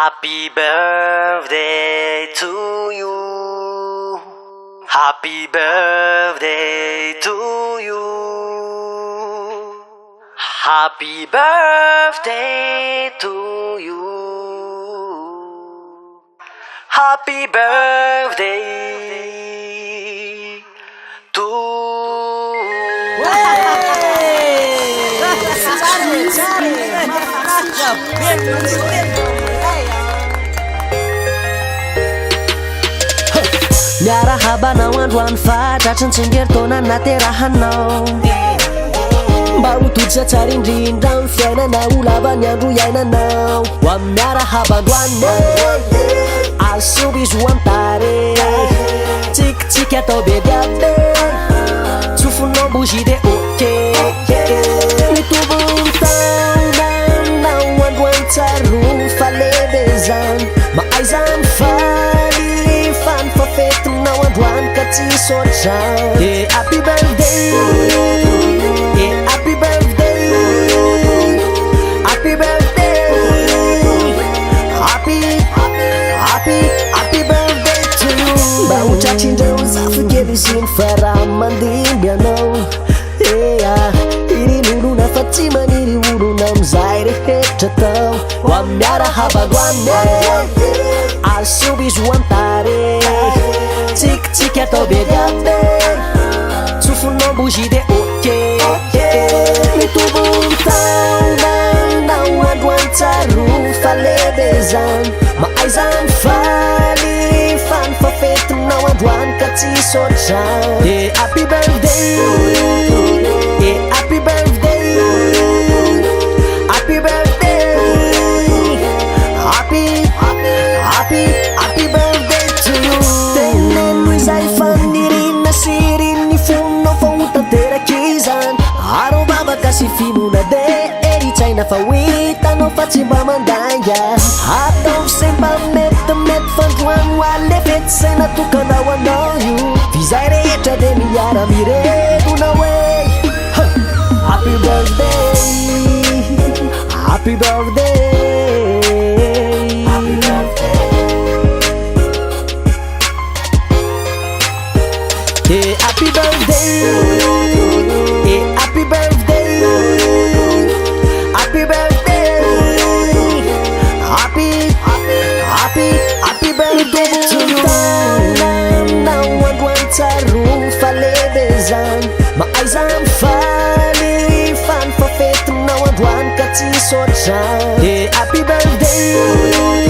Happy birthday to you. Happy birthday to you. Happy birthday to you. Happy birthday to Miarahaba androany fatratra ny tsingeritaona naterahanao mba ho todisa tsara indrindra ny fiainana ho lava ny andro iainanao ho amin'ny miarahaba androany asoby izy ho amtare tsikitsika atao be diabe tsofonao bozy de oke mitovy taona nao androany tsaro falebe zany mahay zany faly fany fa fetinao androany ka tsisy ohatr'izany happy birthday happy birthday happy birthday happy birthday to you mba ho tratrindreo zafakely sy ny faraha mandimby anao iry olona fa tsy maniry olona amizay rehetra tao ho amin'ny miarahaba androany asoby izy ho amtare tsikitsika atao be diabe tsofonao bozy de oke mitovy taona nao androany tsaro falebe zany mahay zany faly fany fa fetinao androany ka tsisy ohatr'izany happy birthday happy birthday happy birthday happy birthday to you teneno izay fanirina siriny fonao fa ho tanteraky zany arao babaka sy finona de eritsaina fa ho hitanao fa tsy mba mandainga atao se mba metimety fandroany ho alefety zay natokanao anao io fizay rehetra de miara miredonao hoe happy birthday happy birthday happy birthday happy birthday happy birthday happy birthday to you nao androany tsaro falebe zany mahay zany faly fany fa fetinao androany ka tsisy ohatr'izany happy birthday